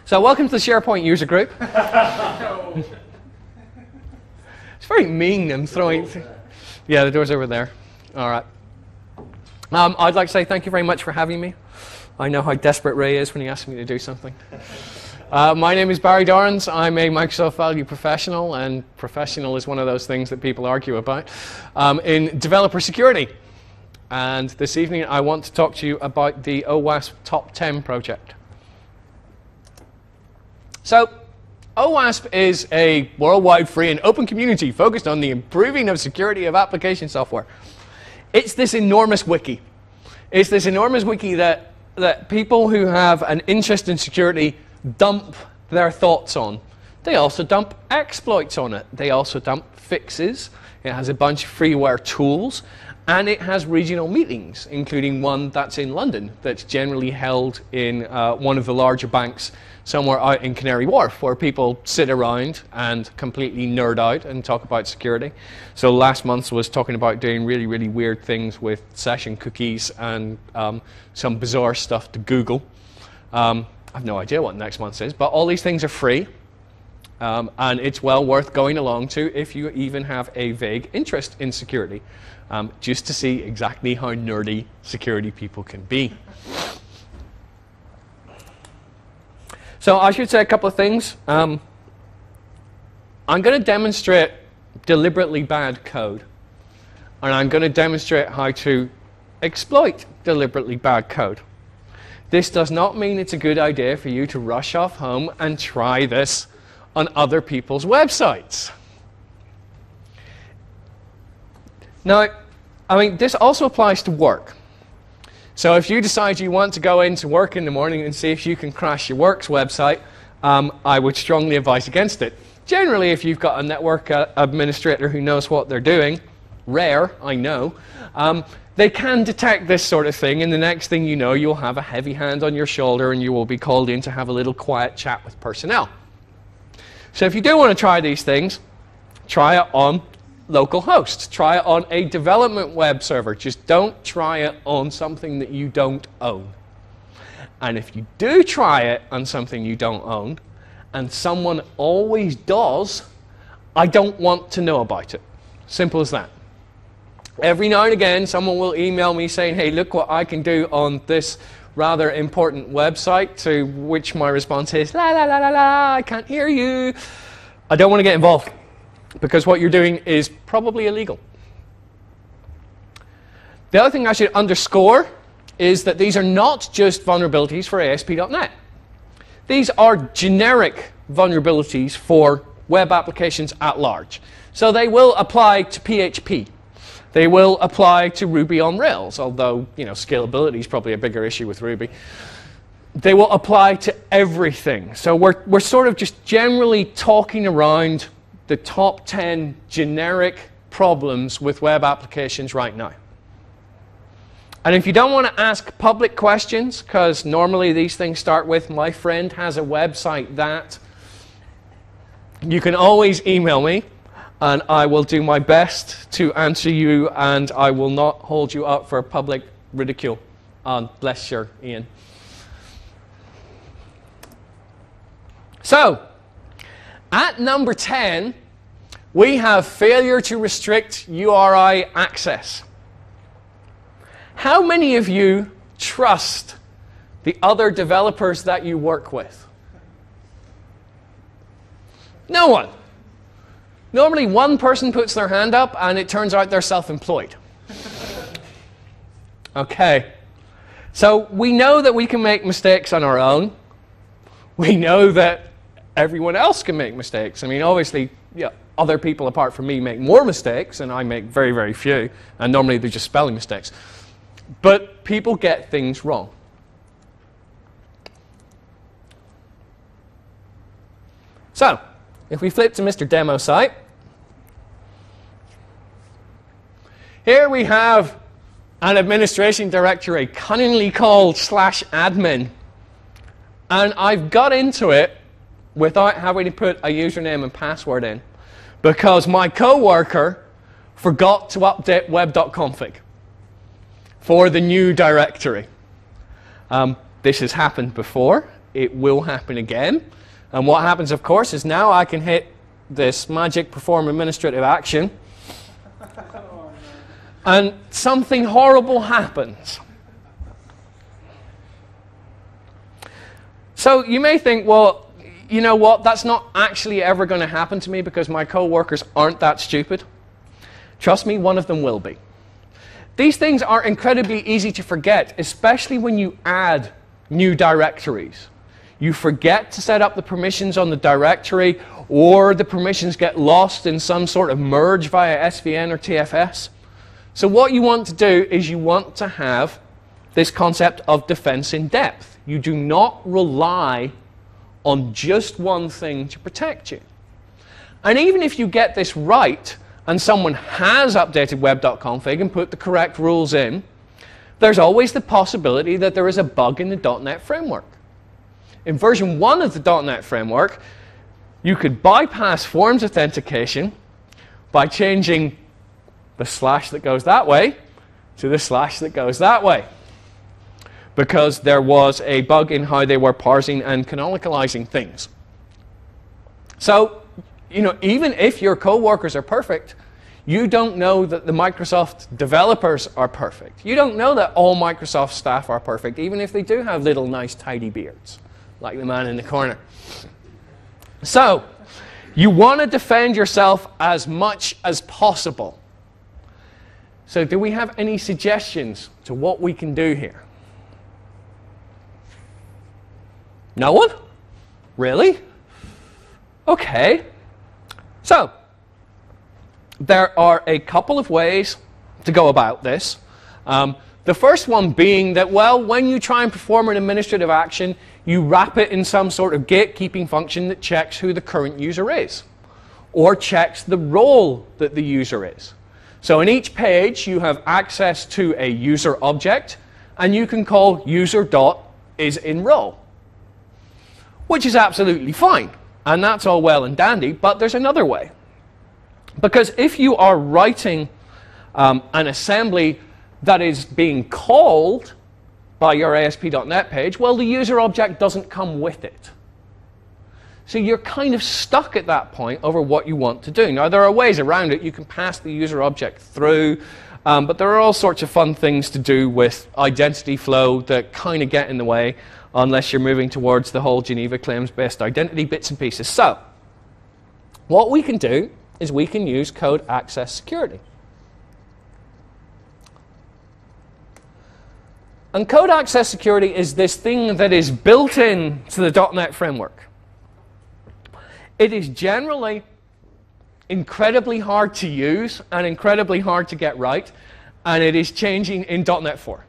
So welcome to the SharePoint user group. It's very mean, them throwing... Yeah, the door's over there. All right. I'd like to say thank you very much for having me. I know how desperate Ray is when he asks me to do something. My name is Barry Dorrans. I'm a Microsoft Value Professional, and professional is one of those things that people argue about, in developer security. And this evening I want to talk to you about the OWASP Top 10 project. So, OWASP is a worldwide free and open community focused on the improving of security of application software. It's this enormous wiki. It's this enormous wiki that people who have an interest in security dump their thoughts on. They also dump exploits on it. They also dump fixes. It has a bunch of freeware tools. And it has regional meetings, including one that's in London, that's generally held in one of the larger banks somewhere out in Canary Wharf, where people sit around and completely nerd out and talk about security. So last month was talking about doing really, really weird things with session cookies and some bizarre stuff to Google. I have no idea what next month is, but all these things are free. And it's well worth going along to if you even have a vague interest in security, just to see exactly how nerdy security people can be. So I should say a couple of things. I'm going to demonstrate deliberately bad code, and I'm going to demonstrate how to exploit deliberately bad code. This does not mean it's a good idea for you to rush off home and try this on other people's websites. Now, I mean, this also applies to work. So if you decide you want to go into work in the morning and see if you can crash your work's website, I would strongly advise against it. Generally, if you've got a network administrator who knows what they're doing, rare, I know, they can detect this sort of thing, and the next thing you know, you'll have a heavy hand on your shoulder and you will be called in to have a little quiet chat with personnel. So if you do want to try these things, try it on local host. Try it on a development web server. Just don't try it on something that you don't own. And if you do try it on something you don't own, and someone always does, I don't want to know about it. Simple as that. Every now and again, someone will email me saying, hey, look what I can do on this rather important website, to which my response is, la la la la la, I can't hear you. I don't want to get involved, because what you're doing is probably illegal. The other thing I should underscore is that these are not just vulnerabilities for ASP.NET. These are generic vulnerabilities for web applications at large. So they will apply to PHP. They will apply to Ruby on Rails, although, you know, scalability is probably a bigger issue with Ruby. They will apply to everything. So we're sort of just generally talking around the top 10 generic problems with web applications right now. And if you don't want to ask public questions, because normally these things start with, my friend has a website that, you can always email me, and I will do my best to answer you, and I will not hold you up for public ridicule. Bless you, Ian. So, at number 10, we have failure to restrict URI access. How many of you trust the other developers that you work with? No one. Normally one person puts their hand up and it turns out they're self-employed. Okay. So we know that we can make mistakes on our own. We know that everyone else can make mistakes. I mean, obviously, yeah, other people apart from me make more mistakes, and I make very, very few. And normally they're just spelling mistakes. But people get things wrong. So, if we flip to Mr. Demo site, here we have an administration directory cunningly called /admin. And I've got into it without having to put a username and password in, because my coworker forgot to update web.config for the new directory. This has happened before. it will happen again. And what happens, of course, is now I can hit this magic perform administrative action, and something horrible happens. So you may think, well, you know what, that's not actually ever going to happen to me because my coworkers aren't that stupid. Trust me, one of them will be. These things are incredibly easy to forget, especially when you add new directories. You forget to set up the permissions on the directory, or the permissions get lost in some sort of merge via SVN or TFS. So what you want to do is you want to have this concept of defense in depth. You do not rely on just one thing to protect you. And even if you get this right, and someone has updated web.config and put the correct rules in, there's always the possibility that there is a bug in the .NET framework. In version 1 of the .NET framework, you could bypass forms authentication by changing the slash that goes that way to the slash that goes that way, because there was a bug in how they were parsing and canonicalizing things. So, you know, even if your coworkers are perfect, you don't know that the Microsoft developers are perfect. You don't know that all Microsoft staff are perfect, even if they do have little nice tidy beards, like the man in the corner. So, you want to defend yourself as much as possible. So do we have any suggestions to what we can do here? No one? Really? Okay. So, there are a couple of ways to go about this. The first one being that, well, when you try and perform an administrative action, you wrap it in some sort of gatekeeping function that checks who the current user is, or checks the role that the user is. So in each page, you have access to a user object, and you can call user.isInRole, which is absolutely fine. And that's all well and dandy, but there's another way. Because if you are writing an assembly that is being called by your ASP.NET page, well, the user object doesn't come with it. So you're kind of stuck at that point over what you want to do. Now, there are ways around it. You can pass the user object through, but there are all sorts of fun things to do with identity flow that kind of get in the way unless you're moving towards the whole Geneva claims-based identity bits and pieces. So what we can do is we can use code access security. And code access security is this thing that is built in to the .NET framework. It is generally incredibly hard to use and incredibly hard to get right, and it is changing in .NET 4.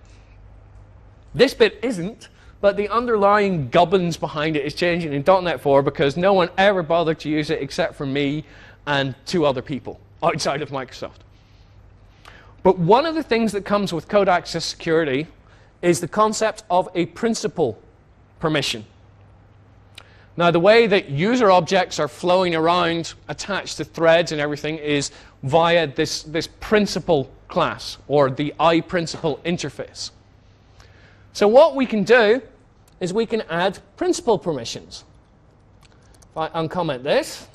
This bit isn't, but the underlying gubbins behind it is changing in .NET 4 because no one ever bothered to use it except for me and 2 other people outside of Microsoft. But one of the things that comes with code access security is the concept of a principal permission. Now, the way that user objects are flowing around attached to threads and everything is via this principal class, or the iPrincipal interface. So what we can do is we can add principal permissions. If I uncomment this,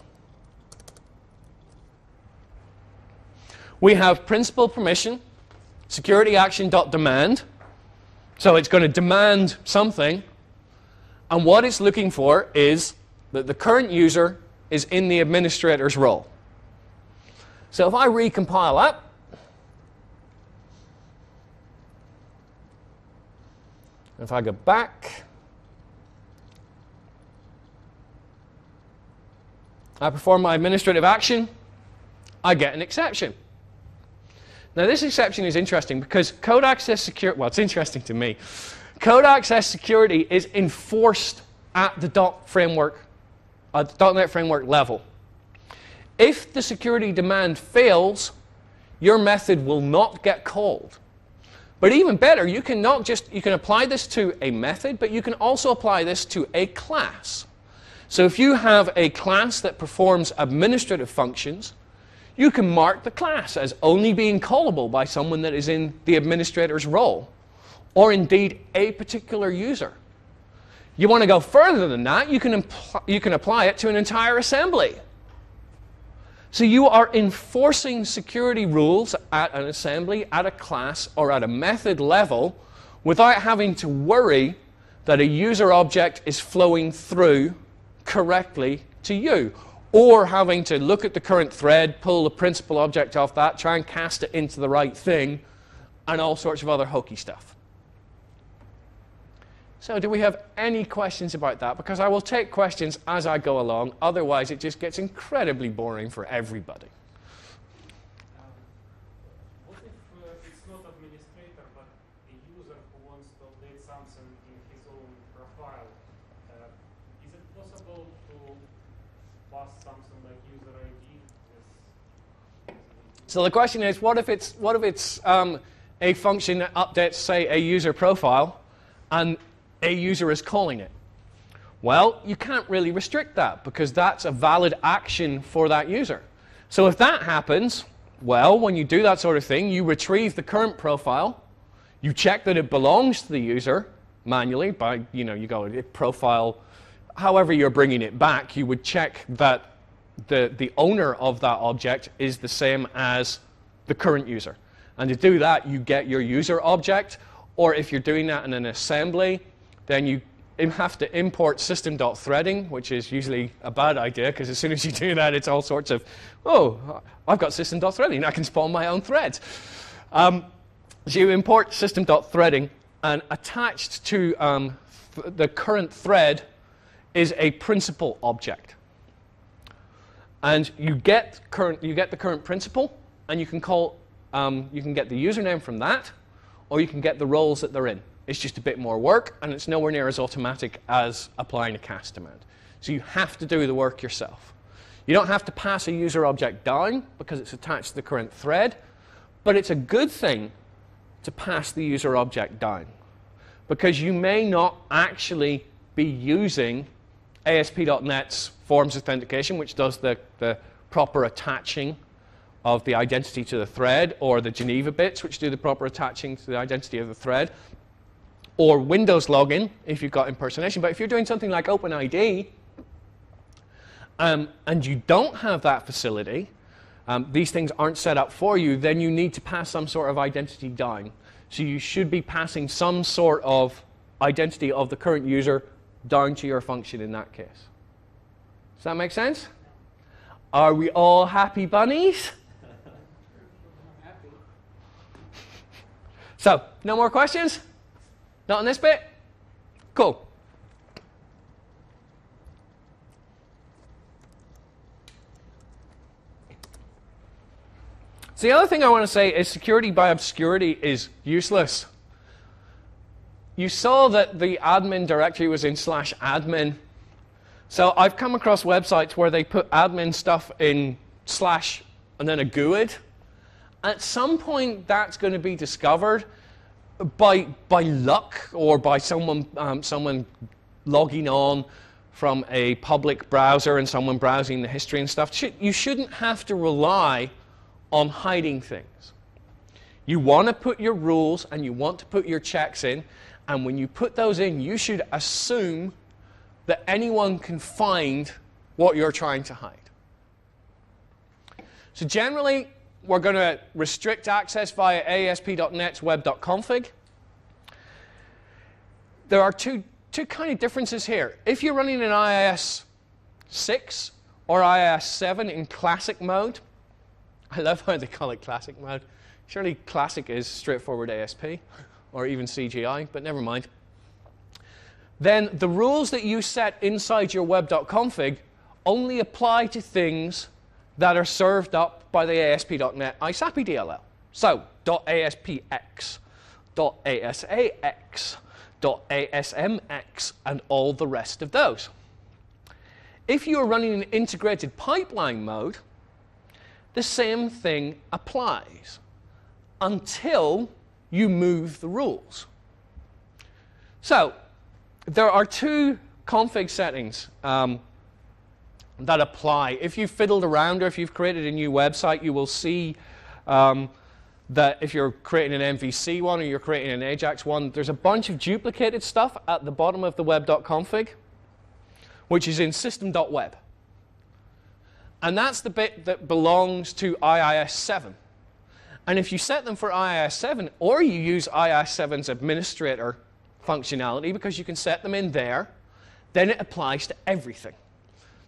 we have principal permission, security action.demand. So it's going to demand something, and what it's looking for is that the current user is in the administrator's role. So if I recompile that, if I go back, I perform my administrative action, I get an exception. Now, this exception is interesting because code access security, well, it's interesting to me. Code access security is enforced at the .NET framework level. If the security demand fails, your method will not get called. But even better, you can apply this to a method, but you can also apply this to a class. So if you have a class that performs administrative functions, you can mark the class as only being callable by someone that is in the administrator's role, or indeed a particular user. You want to go further than that, you can apply it to an entire assembly. So you are enforcing security rules at an assembly, at a class, or at a method level without having to worry that a user object is flowing through correctly to you, or having to look at the current thread, pull the principal object off that, try and cast it into the right thing, and all sorts of other hokey stuff. So do we have any questions about that? Because I will take questions as I go along, otherwise it just gets incredibly boring for everybody. What if it's not administrator, but a user who wants to update something in his own profile? Is it possible to pass something like user ID? So the question is, what if it's a function that updates, say, a user profile, and a user is calling it? Well, you can't really restrict that because that's a valid action for that user. So if that happens, well, when you do that sort of thing, you retrieve the current profile, you check that it belongs to the user manually by, you go to profile, however you're bringing it back, you would check that the owner of that object is the same as the current user. And to do that, you get your user object, or if you're doing that in an assembly, then you have to import system.threading, which is usually a bad idea, because as soon as you do that, it's all sorts of, oh, I've got system.threading, I can spawn my own threads. So you import system.threading, and attached to the current thread is a principal object. And you get the current principal, and you can get the username from that, or you can get the roles that they're in. It's just a bit more work, and it's nowhere near as automatic as applying a cast command. So you have to do the work yourself. You don't have to pass a user object down because it's attached to the current thread, but it's a good thing to pass the user object down because you may not actually be using ASP.NET's forms authentication, which does the proper attaching of the identity to the thread, or the Geneva bits, which do the proper attaching to the identity of the thread, or Windows login, if you've got impersonation. But if you're doing something like OpenID, and you don't have that facility, these things aren't set up for you, then you need to pass some sort of identity down. So you should be passing some sort of identity of the current user down to your function in that case. Does that make sense? Are we all happy bunnies? So, no more questions? Not on this bit? Cool. So the other thing I want to say is security by obscurity is useless. You saw that the admin directory was in /admin. So I've come across websites where they put admin stuff in / and then a GUID. At some point, that's going to be discovered by luck, or by someone logging on from a public browser and someone browsing the history and stuff. You shouldn't have to rely on hiding things. You want to put your rules and you want to put your checks in, and when you put those in, you should assume that anyone can find what you're trying to hide. So generally, we're going to restrict access via ASP.NET's web.config. There are two kind of differences here. If you're running an IIS 6 or IIS 7 in classic mode, I love how they call it classic mode. Surely classic is straightforward ASP or even CGI, but never mind. Then the rules that you set inside your web.config only apply to things that are served up by the ASP.NET ISAPI DLL. So .ASPX, .ASAX, .ASMX, and all the rest of those. If you are running an integrated pipeline mode, the same thing applies until you move the rules. So there are two config settings that apply. If you've fiddled around or if you've created a new website, you will see that if you're creating an MVC one or you're creating an Ajax one, there's a bunch of duplicated stuff at the bottom of the web.config, which is in system.web. And that's the bit that belongs to IIS 7. And if you set them for IIS 7, or you use IIS 7's administrator functionality, because you can set them in there, then it applies to everything.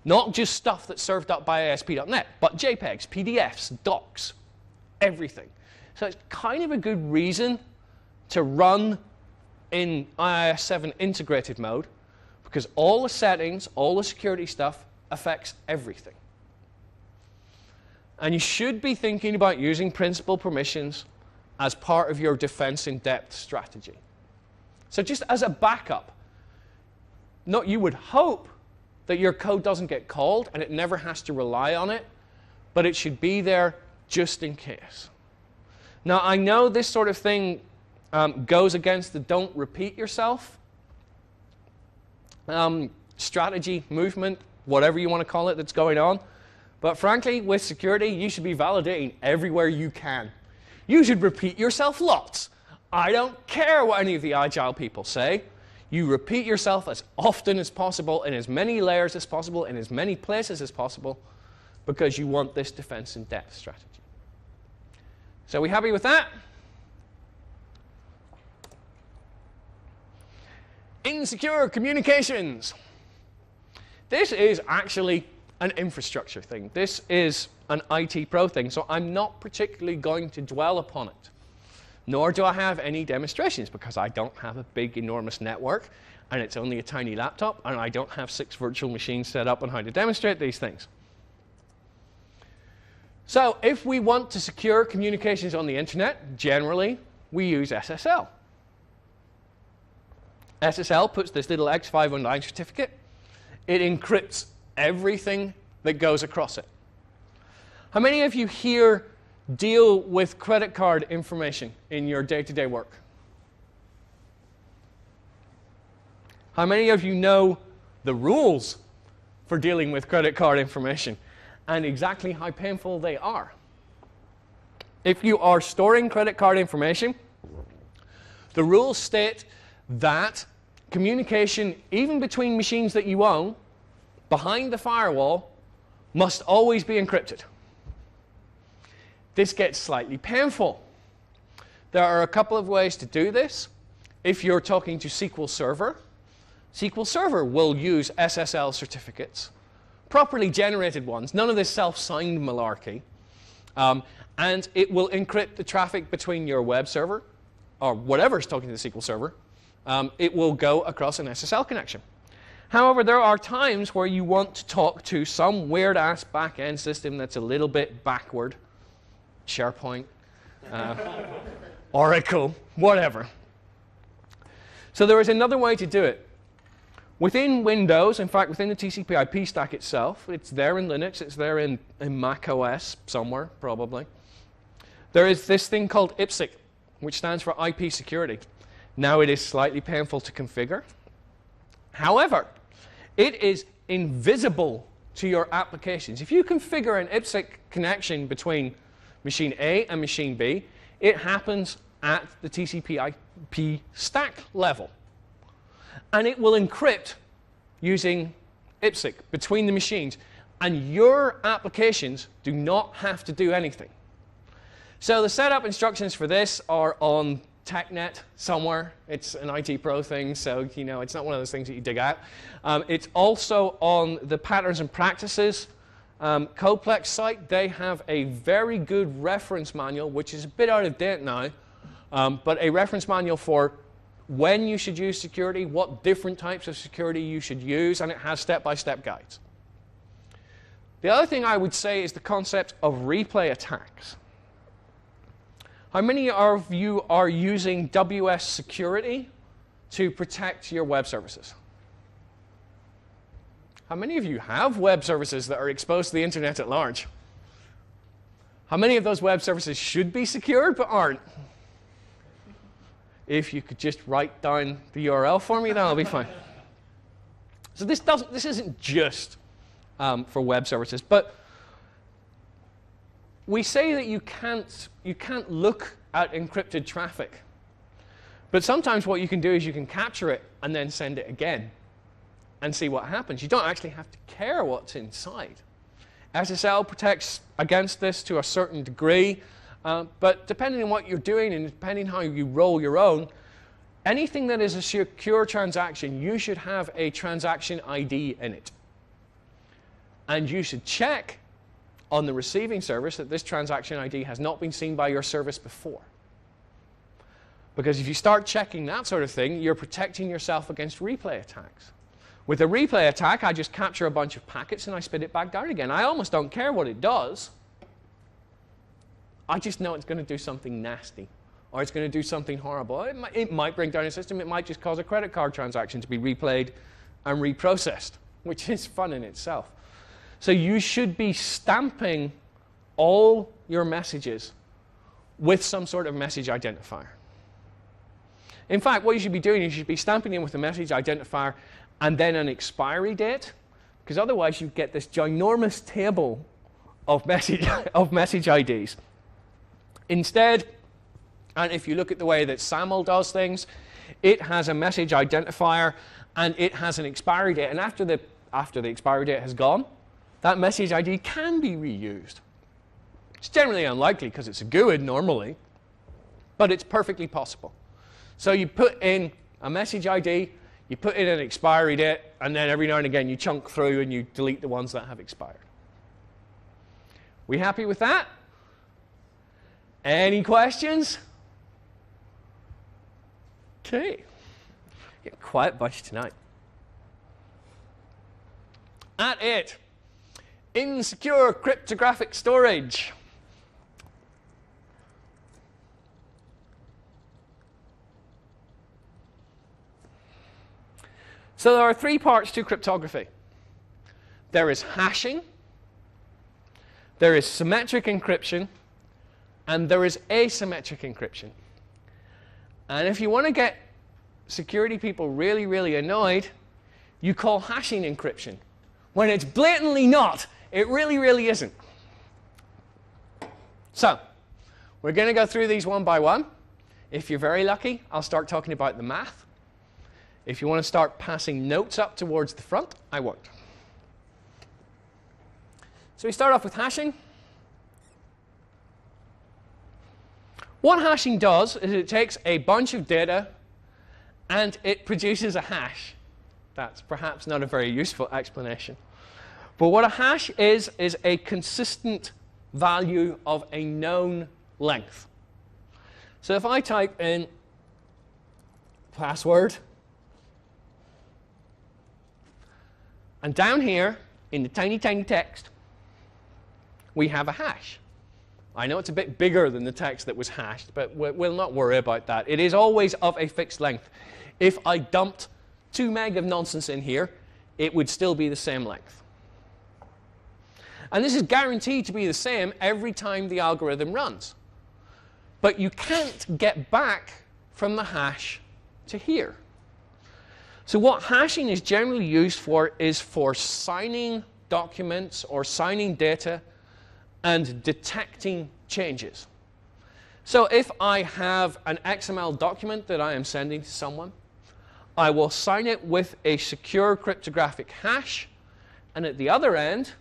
Not just stuff that's served up by ASP.NET, but JPEGs, PDFs, docs, everything. So it's kind of a good reason to run in IIS 7 integrated mode, because all the settings, all the security stuff affects everything. And you should be thinking about using principal permissions as part of your defense in depth strategy. So just as a backup, you would hope that your code doesn't get called and it never has to rely on it, but it should be there just in case. Now, I know this sort of thing goes against the don't repeat yourself strategy, movement, whatever you want to call it that's going on. But frankly, with security, you should be validating everywhere you can. You should repeat yourself lots. I don't care what any of the agile people say. You repeat yourself as often as possible, in as many layers as possible, in as many places as possible, because you want this defense in depth strategy. So are we happy with that? Insecure communications. This is actually an infrastructure thing. This is an IT pro thing, so I'm not particularly going to dwell upon it. Nor do I have any demonstrations, because I don't have a big, enormous network, and it's only a tiny laptop, and I don't have 6 virtual machines set up on how to demonstrate these things. So if we want to secure communications on the internet, generally, we use SSL. SSL puts this little X509 certificate. It encrypts everything that goes across it. How many of you here deal with credit card information in your day-to-day work? How many of you know the rules for dealing with credit card information and exactly how painful they are? If you are storing credit card information, the rules state that communication, even between machines that you own, behind the firewall, must always be encrypted. This gets slightly painful. There are a couple of ways to do this. If you're talking to SQL Server will use SSL certificates, properly generated ones, none of this self-signed malarkey, and it will encrypt the traffic between your web server, or whatever is talking to the SQL Server. It will go across an SSL connection. However, there are times where you want to talk to some weird-ass back-end system that's a little bit backward. SharePoint, Oracle, whatever. So there is another way to do it. Within Windows, in fact, within the TCP/IP stack itself, it's there in Linux, it's there in Mac OS somewhere, probably. There is this thing called IPsec, which stands for IP security. Now, it is slightly painful to configure. However, it is invisible to your applications. If you configure an IPsec connection between machine A and machine B, it happens at the TCP/IP stack level. And it will encrypt using IPsec between the machines. And your applications do not have to do anything. So the setup instructions for this are on TechNet somewhere. It's an IT pro thing, so it's not one of those things that you dig out. It's also on the Patterns and Practices Codeplex site. They have a very good reference manual, which is a bit out of date now, but a reference manual for when you should use security, what different types of security you should use, and it has step-by-step guides. The other thing I would say is the concept of replay attacks. How many of you are using WS security to protect your web services? How many of you have web services that are exposed to the internet at large? How many of those web services should be secured but aren't? If you could just write down the URL for me, that'll be fine. So this isn't just for web services, but we say that you can't look at encrypted traffic. But sometimes what you can do is you can capture it and then send it again and see what happens. You don't actually have to care what's inside. SSL protects against this to a certain degree, but depending on what you're doing and depending on how you roll your own, anything that is a secure transaction, you should have a transaction ID in it. And you should check on the receiving service that this transaction ID has not been seen by your service before. Because if you start checking that sort of thing, you're protecting yourself against replay attacks. With a replay attack, I just capture a bunch of packets and I spit it back down again. I almost don't care what it does. I just know it's going to do something nasty, or it's going to do something horrible. It might bring down a system. It might just cause a credit card transaction to be replayed and reprocessed, which is fun in itself. So you should be stamping all your messages with some sort of message identifier. In fact, what you should be doing is you should be stamping in with a message identifier and then an expiry date, because otherwise you get this ginormous table of message IDs. Instead, and if you look at the way that SAML does things, it has a message identifier and it has an expiry date. And after the expiry date has gone, that message ID can be reused. It's generally unlikely because it's a GUID normally, but it's perfectly possible. So you put in a message ID, you put in an expiry date, and then every now and again you chunk through and you delete the ones that have expired. We happy with that? Any questions? Okay. Yeah, quiet bunch tonight. At it. Insecure cryptographic storage. So there are three parts to cryptography. There is hashing, there is symmetric encryption, and there is asymmetric encryption. And if you want to get security people really, really annoyed, you call hashing encryption, when it's blatantly not. It really, really isn't. So, we're going to go through these one by one. If you're very lucky, I'll start talking about the math. If you want to start passing notes up towards the front, I won't. So we start off with hashing. What hashing does is it takes a bunch of data and it produces a hash. That's perhaps not a very useful explanation. But what a hash is a consistent value of a known length. So if I type in password, and down here in the tiny, tiny text, we have a hash. I know it's a bit bigger than the text that was hashed, but we'll not worry about that. It is always of a fixed length. If I dumped 2 meg of nonsense in here, it would still be the same length. And this is guaranteed to be the same every time the algorithm runs. But you can't get back from the hash to here. So what hashing is generally used for is for signing documents or signing data and detecting changes. So if I have an XML document that I am sending to someone, I will sign it with a secure cryptographic hash, and at the other end,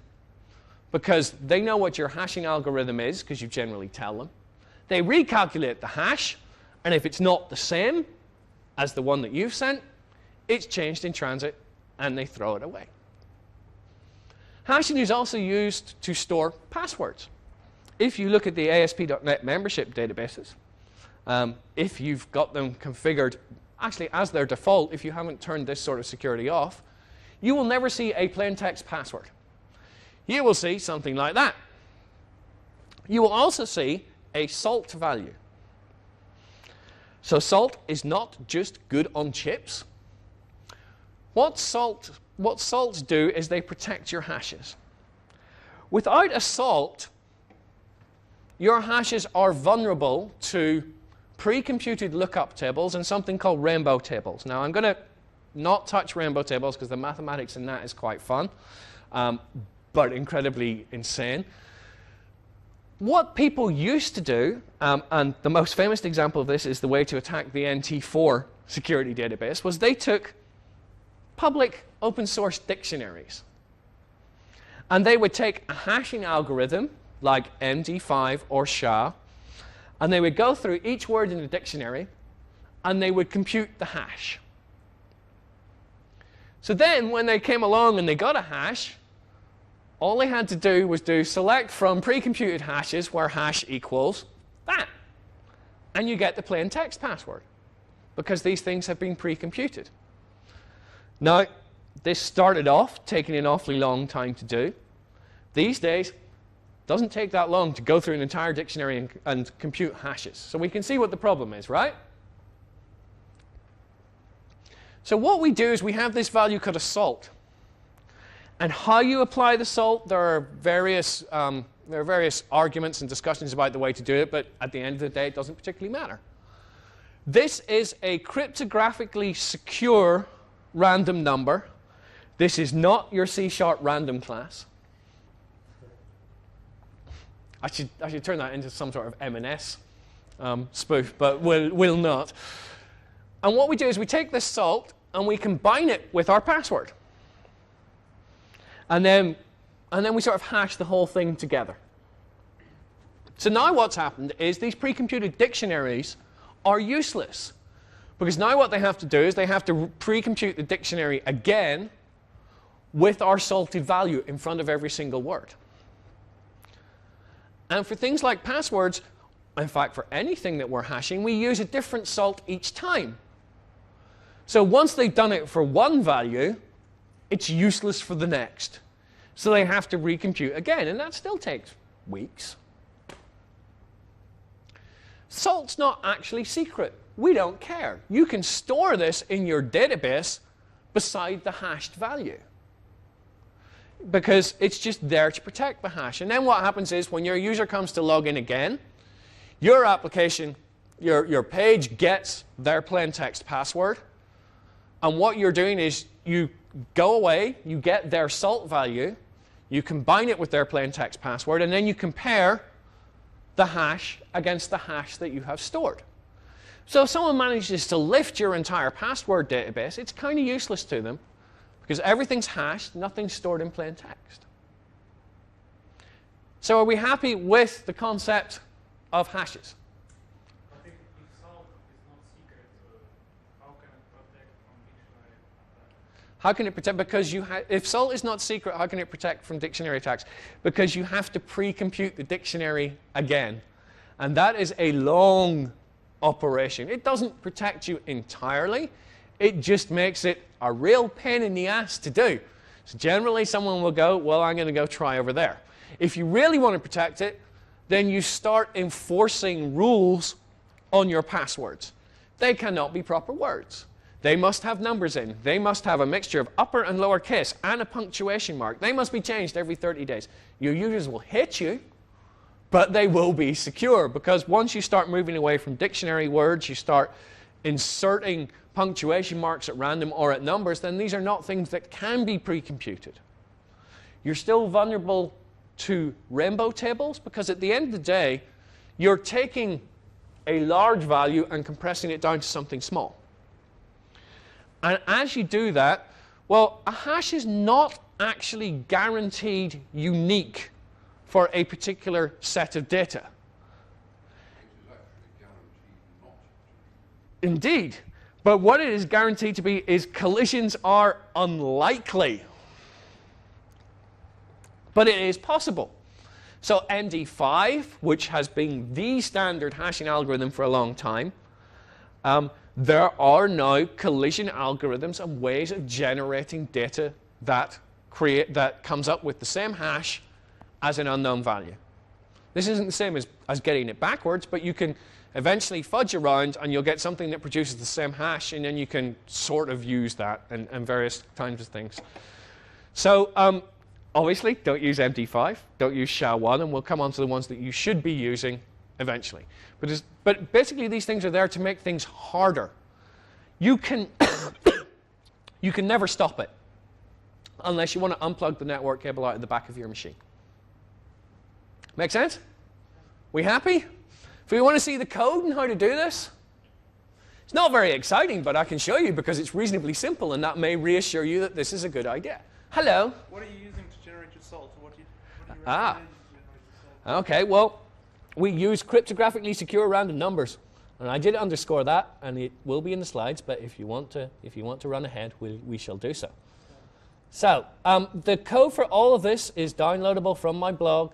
because they know what your hashing algorithm is, because you generally tell them, they recalculate the hash, and if it's not the same as the one that you've sent, it's changed in transit, and they throw it away. Hashing is also used to store passwords. If you look at the ASP.NET membership databases, if you've got them configured, actually as their default, if you haven't turned this sort of security off, you will never see a plain text password. You will see something like that. You will also see a salt value. So salt is not just good on chips. What salts do is they protect your hashes. Without a salt, your hashes are vulnerable to pre-computed lookup tables and something called rainbow tables. Now, I'm going to not touch rainbow tables because the mathematics in that is quite fun, but incredibly insane. What people used to do, and the most famous example of this is the way to attack the NT4 security database, was they took public open source dictionaries. And they would take a hashing algorithm like MD5 or SHA, and they would go through each word in the dictionary, and they would compute the hash. So then, when they came along and they got a hash, all they had to do was select from pre-computed hashes where hash equals that. And you get the plain text password, because these things have been pre-computed. Now, this started off taking an awfully long time to do. These days, it doesn't take that long to go through an entire dictionary and compute hashes. So we can see what the problem is, right? So what we do is we have this value called a salt. And how you apply the salt, there are various arguments and discussions about the way to do it, but at the end of the day, it doesn't particularly matter. This is a cryptographically secure random number. This is not your C# random class. I should turn that into some sort of M&S spoof, but we'll not. And what we do is we take this salt and we combine it with our password. And then we sort of hash the whole thing together. So now what's happened is these pre-computed dictionaries are useless. Because now what they have to do is they have to pre-compute the dictionary again with our salted value in front of every single word. And for things like passwords, in fact for anything that we're hashing, we use a different salt each time. So once they've done it for one value, it's useless for the next. So they have to recompute again, and that still takes weeks. Salt's not actually secret. We don't care. You can store this in your database beside the hashed value, because it's just there to protect the hash. And then what happens is when your user comes to log in again, your application, your page gets their plain text password. And what you're doing is you go away, you get their salt value, you combine it with their plain text password, and then you compare the hash against the hash that you have stored. So if someone manages to lift your entire password database, it's kind of useless to them, because everything's hashed, nothing's stored in plain text. So are we happy with the concept of hashes? But if salt is not secret, how can it protect from dictionary attacks? How can it protect? Because if salt is not secret, how can it protect from dictionary attacks? Because you have to pre-compute the dictionary again. And that is a long operation. It doesn't protect you entirely. It just makes it a real pain in the ass to do. So generally someone will go, well, I'm going to go try over there. If you really want to protect it, then you start enforcing rules on your passwords. They cannot be proper words. They must have numbers in. They must have a mixture of upper and lower case and a punctuation mark. They must be changed every 30 days. Your users will hate you, but they will be secure, because once you start moving away from dictionary words, you start inserting punctuation marks at random or at numbers, then these are not things that can be pre-computed. You're still vulnerable to rainbow tables, because at the end of the day, you're taking a large value and compressing it down to something small. And as you do that, well, a hash is not actually guaranteed unique for a particular set of data. It is actually guaranteed not to be. Indeed. But what it is guaranteed to be is collisions are unlikely. But it is possible. So MD5, which has been the standard hashing algorithm for a long time, there are now collision algorithms and ways of generating data that comes up with the same hash as an unknown value. This isn't the same as getting it backwards, but you can eventually fudge around and you'll get something that produces the same hash, and then you can sort of use that and various kinds of things. So obviously, don't use MD5, don't use SHA-1, and we'll come on to the ones that you should be using eventually. But basically, these things are there to make things harder. You can, you can never stop it unless you want to unplug the network cable out of the back of your machine. Make sense? We happy? If we want to see the code and how to do this, it's not very exciting, but I can show you because it's reasonably simple, and that may reassure you that this is a good idea. Hello. What are you using to generate your salt? What do you recommend Ah. to generate your salt? Okay, well, we use cryptographically secure random numbers. And I did underscore that, and it will be in the slides, but if you want to run ahead, we shall do so. So, the code for all of this is downloadable from my blog.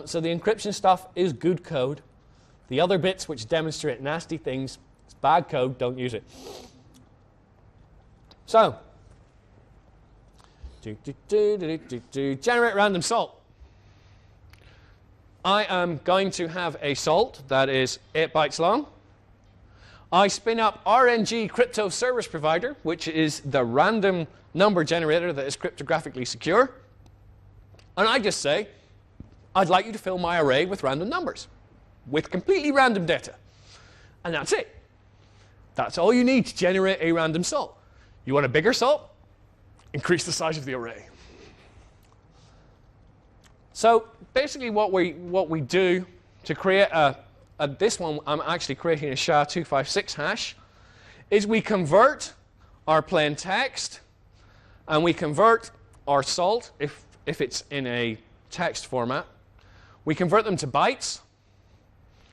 So the encryption stuff is good code. The other bits which demonstrate nasty things, it's bad code, don't use it. So, generate random salt. I am going to have a salt that is 8 bytes long. I spin up RNG Crypto Service Provider, which is the random number generator that is cryptographically secure. And I just say, I'd like you to fill my array with random numbers, with completely random data. And that's it. That's all you need to generate a random salt. You want a bigger salt? Increase the size of the array. So basically what we do to create this one, I'm actually creating a SHA-256 hash, is we convert our plain text and we convert our salt, if it's in a text format, we convert them to bytes.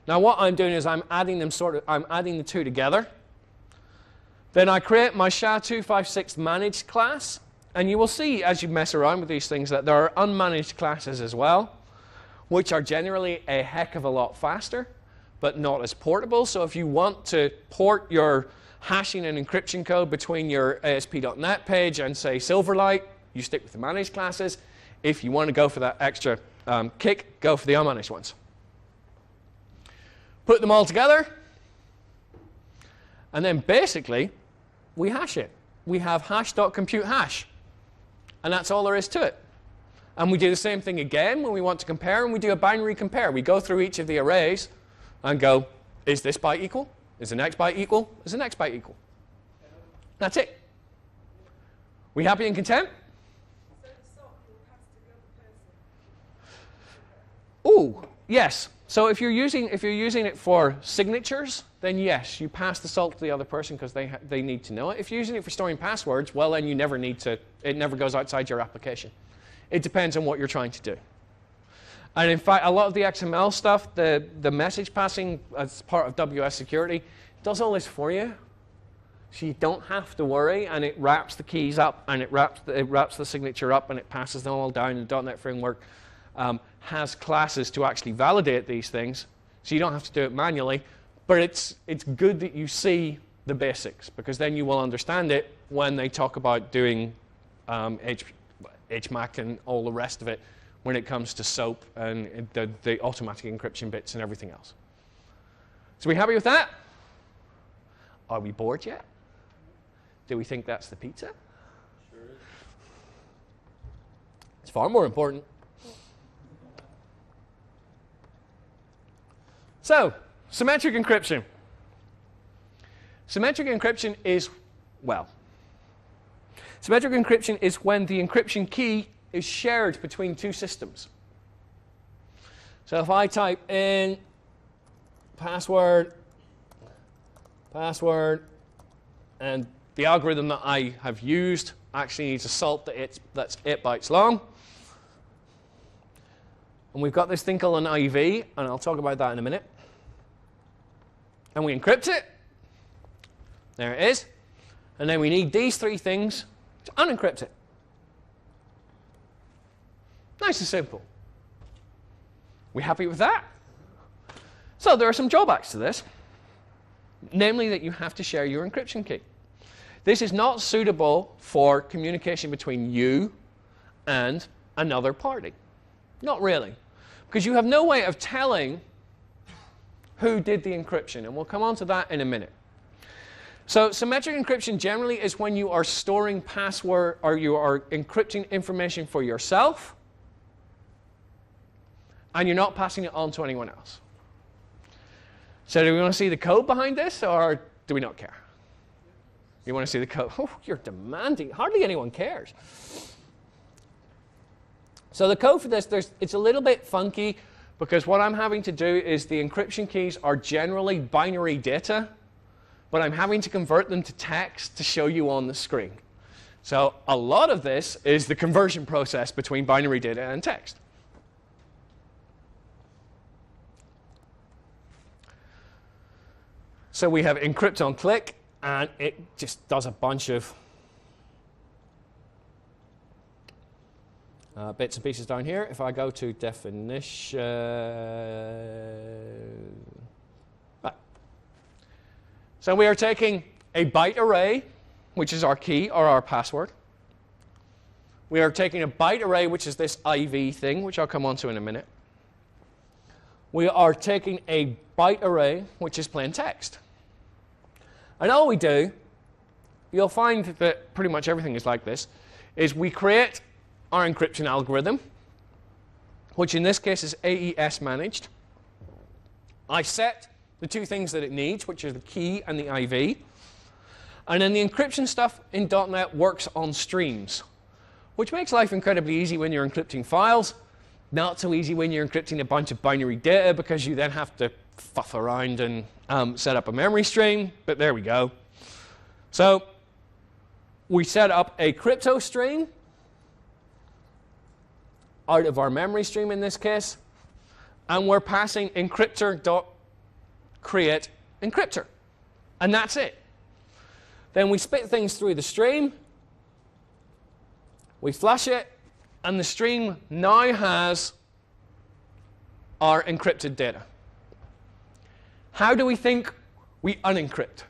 Now what I'm doing is I'm adding the two together. Then I create my SHA-256 managed class. And you will see as you mess around with these things that there are unmanaged classes as well, which are generally a heck of a lot faster, but not as portable. So if you want to port your hashing and encryption code between your ASP.NET page and, say, Silverlight, you stick with the managed classes. If you want to go for that extra kick, go for the unmanaged ones. Put them all together, and then basically we hash it. We have hash.compute-hash. And that's all there is to it. And we do the same thing again when we want to compare, and we do a binary compare. We go through each of the arrays and go, is this byte equal? Is the next byte equal? Is the next byte equal? That's it. We happy and content? Oh, yes. So if you're using it for signatures, then yes, you pass the salt to the other person because they need to know it. If you're using it for storing passwords, well, then you never need to. It never goes outside your application. It depends on what you're trying to do. And in fact, a lot of the XML stuff, the message passing as part of WS security, does all this for you. So you don't have to worry, and it wraps the keys up, and it wraps the signature up, and it passes them all down. And the .NET framework has classes to actually validate these things, so you don't have to do it manually. But it's good that you see the basics, because then you will understand it when they talk about doing HMAC and all the rest of it when it comes to SOAP and the automatic encryption bits and everything else. So we happy with that? Are we bored yet? Do we think that's the pizza? Sure is. It's far more important. So, symmetric encryption. Symmetric encryption is, well, symmetric encryption is when the encryption key is shared between two systems. So if I type in password, and the algorithm that I have used actually needs a salt that's 8 bytes long. And we've got this thing called an IV, and I'll talk about that in a minute. And we encrypt it. There it is. And then we need these three things to unencrypt it. Nice and simple. We happy with that? So there are some drawbacks to this. Namely that you have to share your encryption key. This is not suitable for communication between you and another party. Not really. Because you have no way of telling who did the encryption, and we'll come on to that in a minute. So symmetric encryption generally is when you are storing password or you are encrypting information for yourself and you're not passing it on to anyone else. So do we want to see the code behind this, or do we not care? You want to see the code? Oh, you're demanding. Hardly anyone cares. So the code for this, it's a little bit funky, because what I'm having to do is the encryption keys are generally binary data, but I'm having to convert them to text to show you on the screen. So a lot of this is the conversion process between binary data and text. So we have encrypt on click, and it just does a bunch of bits and pieces down here. If I go to definition, right. So we are taking a byte array, which is our key or our password. We are taking a byte array, which is this IV thing, which I'll come on to in a minute. We are taking a byte array, which is plain text. And all we do, you'll find that pretty much everything is like this, is we create our encryption algorithm, which in this case is AES managed. I set the two things that it needs, which are the key and the IV. And then the encryption stuff in .NET works on streams, which makes life incredibly easy when you're encrypting files. Not so easy when you're encrypting a bunch of binary data, because you then have to fuff around and set up a memory stream, but there we go. So we set up a crypto stream out of our memory stream in this case, and we're passing encryptor.create encryptor, and that's it. Then we spit things through the stream, we flush it, and the stream now has our encrypted data. How do we think we unencrypt?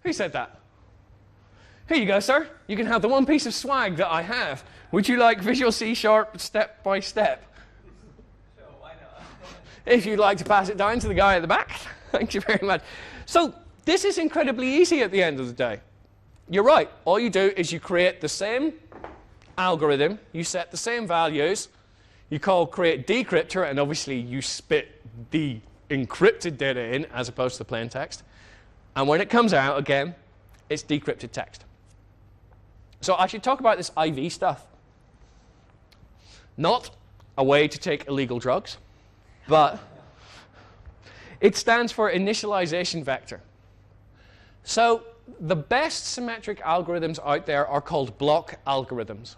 Who said that? Here you go, sir. You can have the one piece of swag that I have. Would you like Visual C# step by step? Sure, why not? If you'd like to pass it down to the guy at the back. Thank you very much. So this is incredibly easy at the end of the day. You're right. All you do is you create the same algorithm. You set the same values. You call create decryptor, and obviously you spit the encrypted data in as opposed to plain text. And when it comes out, again, it's decrypted text. So I should talk about this IV stuff. Not a way to take illegal drugs, but it stands for initialization vector. So the best symmetric algorithms out there are called block algorithms.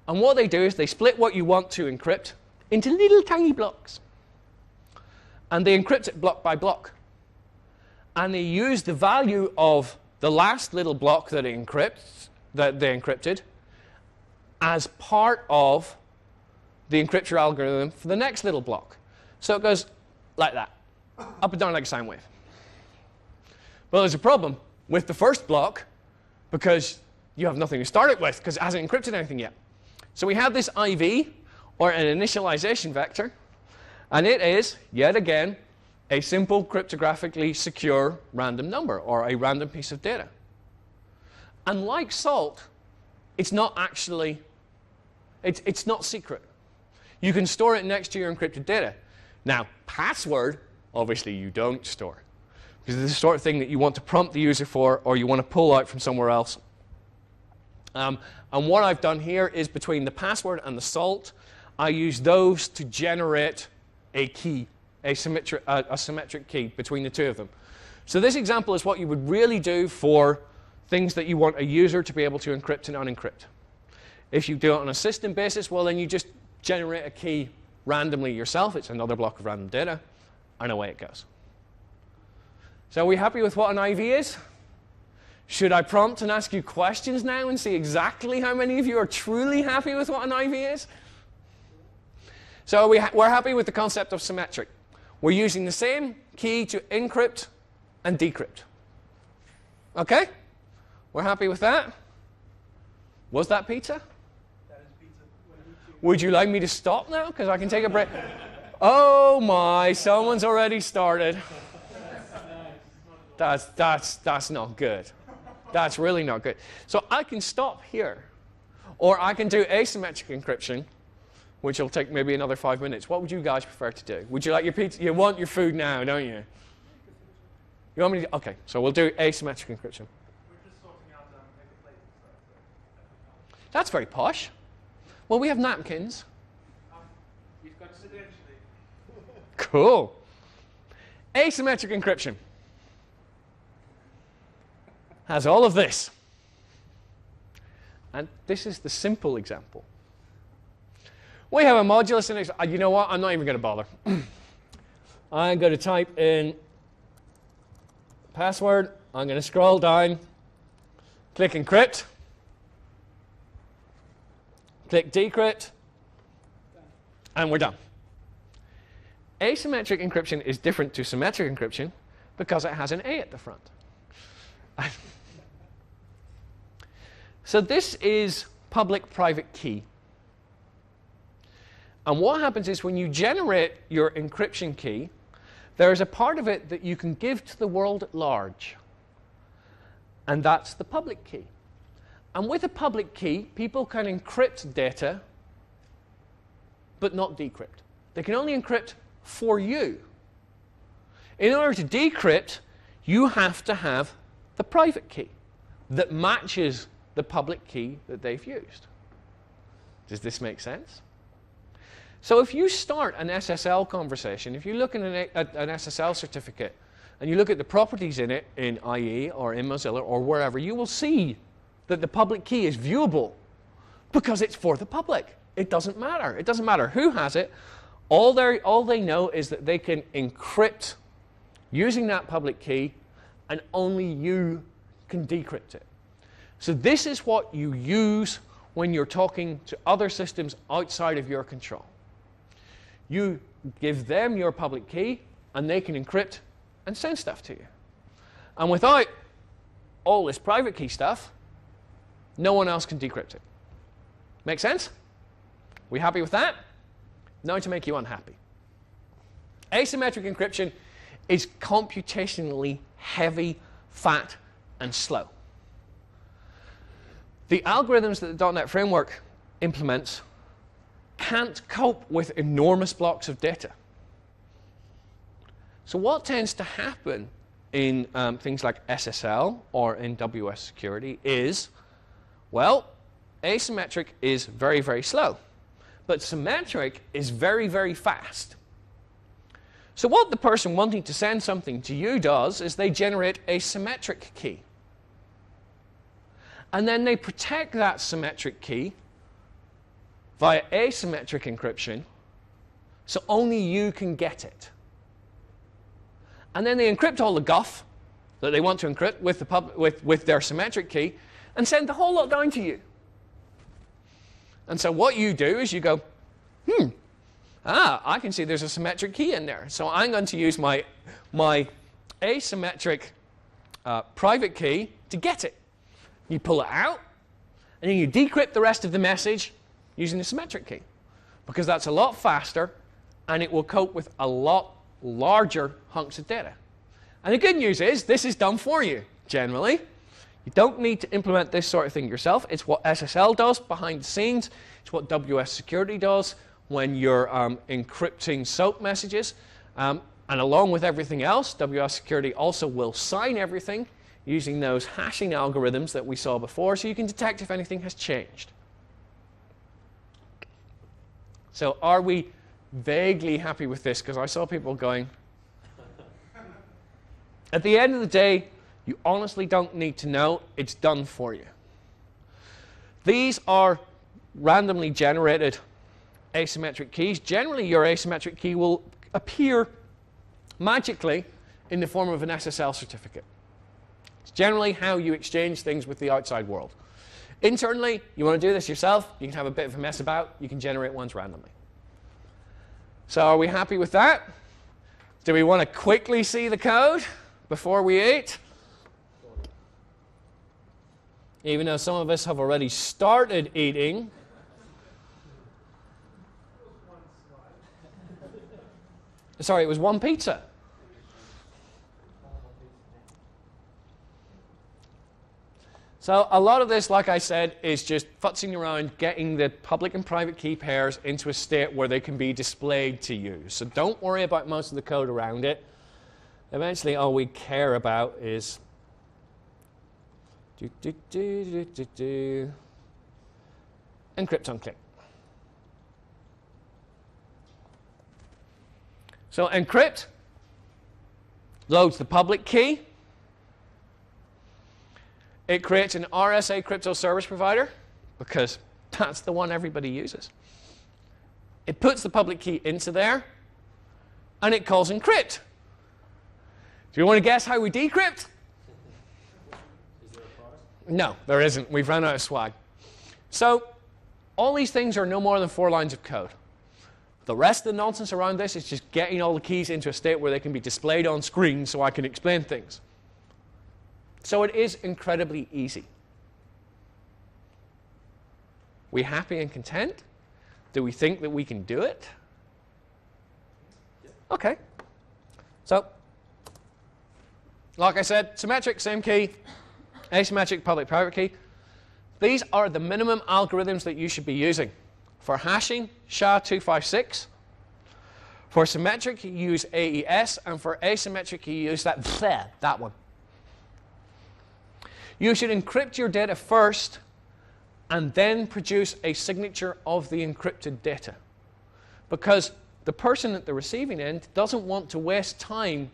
And what they do is they split what you want to encrypt into little tiny blocks. And they encrypt it block by block. And they use the value of the last little block that they encrypted as part of the encryptor algorithm for the next little block. So it goes like that, up and down like a sine wave. Well, there's a problem with the first block because you have nothing to start it with because it hasn't encrypted anything yet. So we have this IV, or an initialization vector, and it is, yet again, a simple cryptographically secure random number, or a random piece of data. And like salt, it's not actually, it's not secret. You can store it next to your encrypted data. Now, password, obviously you don't store, because it's the sort of thing that you want to prompt the user for, or you want to pull out from somewhere else. And what I've done here is between the password and the salt, I use those to generate a key, a symmetric key between the two of them. So this example is what you would really do for things that you want a user to be able to encrypt and unencrypt. If you do it on a system basis, well, then you just generate a key randomly yourself. It's another block of random data, and away it goes. So are we happy with what an IV is? Should I prompt and ask you questions now and see exactly how many of you are truly happy with what an IV is? So we're happy with the concept of symmetric. We're using the same key to encrypt and decrypt. Okay? We're happy with that? Was that pizza? That is pizza. Would you like me to stop now? Because I can take a break. Oh my, someone's already started. That's not good. That's really not good. So I can stop here. Or I can do asymmetric encryption, which will take maybe another 5 minutes. What would you guys prefer to do? Would you like your pizza? You want your food now, don't you? You want me to? OK, so we'll do asymmetric encryption. We're just sorting out make a plate. That's very posh. Well, we have napkins. You've got eventually. Cool. Asymmetric encryption has all of this. And this is the simple example. We have a modulus index. You know what? I'm not even going to bother. I'm going to type in password. I'm going to scroll down, click encrypt, click decrypt, and we're done. Asymmetric encryption is different to symmetric encryption because it has an A at the front. So this is public-private key. And what happens is when you generate your encryption key, there is a part of it that you can give to the world at large. And that's the public key. And with a public key, people can encrypt data, but not decrypt. They can only encrypt for you. In order to decrypt, you have to have the private key that matches the public key that they've used. Does this make sense? So if you start an SSL conversation, if you look at an SSL certificate and you look at the properties in it in IE or in Mozilla or wherever, you will see that the public key is viewable because it's for the public. It doesn't matter. It doesn't matter who has it. All they know is that they can encrypt using that public key, and only you can decrypt it. So this is what you use when you're talking to other systems outside of your control. You give them your public key, and they can encrypt and send stuff to you. And without all this private key stuff, no one else can decrypt it. Make sense? We happy with that? Now to make you unhappy. Asymmetric encryption is computationally heavy, fat, and slow. The algorithms that the .NET Framework implements can't cope with enormous blocks of data. So what tends to happen in things like SSL or in WS security is, well, asymmetric is very, very slow. But symmetric is very, very fast. So what the person wanting to send something to you does is they generate a symmetric key. And then they protect that symmetric key via asymmetric encryption, so only you can get it. And then they encrypt all the guff that they want to encrypt with their symmetric key and send the whole lot down to you. And so what you do is you go, I can see there's a symmetric key in there. So I'm going to use my asymmetric private key to get it. You pull it out, and then you decrypt the rest of the message using the symmetric key, because that's a lot faster, and it will cope with a lot larger hunks of data. And the good news is this is done for you, generally. You don't need to implement this sort of thing yourself. It's what SSL does behind the scenes. It's what WS security does when you're encrypting SOAP messages. And along with everything else, WS security also will sign everything using those hashing algorithms that we saw before, so you can detect if anything has changed. So are we vaguely happy with this? Because I saw people going, at the end of the day, you honestly don't need to know. It's done for you. These are randomly generated asymmetric keys. Generally, your asymmetric key will appear magically in the form of an SSL certificate. It's generally how you exchange things with the outside world. Internally, you want to do this yourself, you can have a bit of a mess about, you can generate ones randomly. So are we happy with that? Do we want to quickly see the code before we eat? Even though some of us have already started eating. Sorry, it was one pizza. So a lot of this, like I said, is just futzing around getting the public and private key pairs into a state where they can be displayed to you. So don't worry about most of the code around it. Eventually, all we care about is encrypt unclick. So encrypt loads the public key. It creates an RSA crypto service provider because that's the one everybody uses. It puts the public key into there and it calls encrypt. Do you want to guess how we decrypt? Is there a price? No, there isn't. We've run out of swag. So all these things are no more than 4 lines of code. The rest of the nonsense around this is just getting all the keys into a state where they can be displayed on screen so I can explain things. So it is incredibly easy. We happy and content? Do we think that we can do it? Okay. So, like I said, symmetric, same key, asymmetric, public-private key. These are the minimum algorithms that you should be using. For hashing, SHA-256. For symmetric, you use AES, and for asymmetric, you use that one. You should encrypt your data first and then produce a signature of the encrypted data. Because the person at the receiving end doesn't want to waste time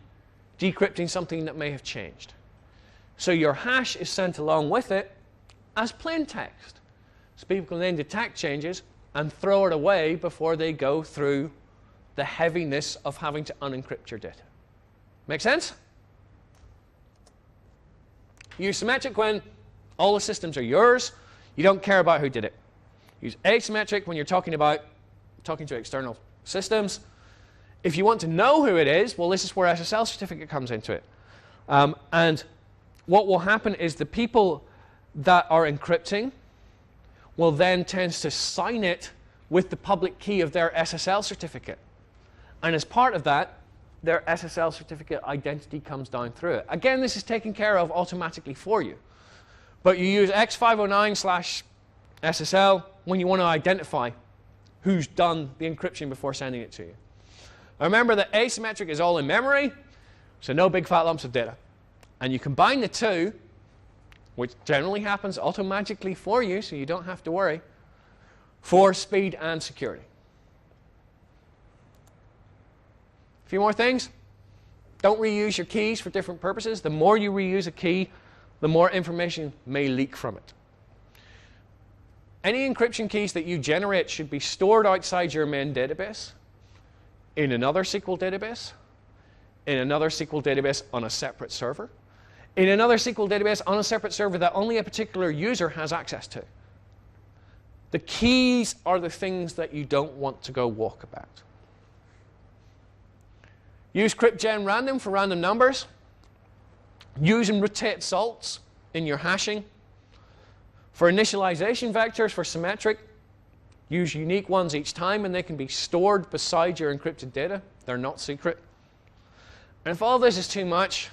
decrypting something that may have changed. So your hash is sent along with it as plain text. So people can then detect changes and throw it away before they go through the heaviness of having to unencrypt your data. Make sense? Use symmetric when all the systems are yours. You don't care about who did it. Use asymmetric when you're talking to external systems. If you want to know who it is, well, this is where SSL certificate comes into it. And what will happen is the people that are encrypting will then tend to sign it with the public key of their SSL certificate. And as part of that, their SSL certificate identity comes down through it. Again, this is taken care of automatically for you. But you use X509/SSL when you want to identify who's done the encryption before sending it to you. Now remember that asymmetric is all in memory, so no big fat lumps of data. And you combine the two, which generally happens automatically for you, so you don't have to worry, for speed and security. A few more things. Don't reuse your keys for different purposes. The more you reuse a key, the more information may leak from it. Any encryption keys that you generate should be stored outside your main database, in another SQL database, in another SQL database on a separate server, in another SQL database on a separate server that only a particular user has access to. The keys are the things that you don't want to go walk about. Use cryptgen random for random numbers. Use and rotate salts in your hashing. For initialization vectors for symmetric, use unique ones each time and they can be stored beside your encrypted data. They're not secret. And if all this is too much,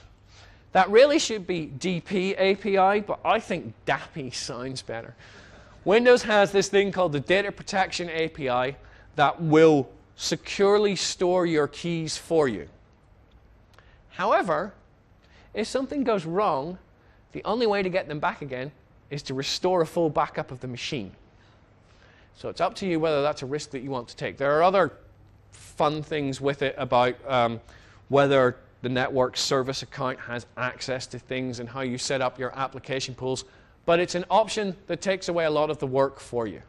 that really should be DP API, but I think DAPI sounds better. Windows has this thing called the Data Protection API that will securely store your keys for you. However, if something goes wrong, the only way to get them back again is to restore a full backup of the machine. So it's up to you whether that's a risk that you want to take. There are other fun things with it about whether the network service account has access to things and how you set up your application pools, but it's an option that takes away a lot of the work for you.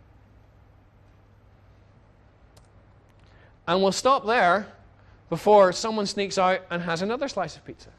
And we'll stop there before someone sneaks out and has another slice of pizza.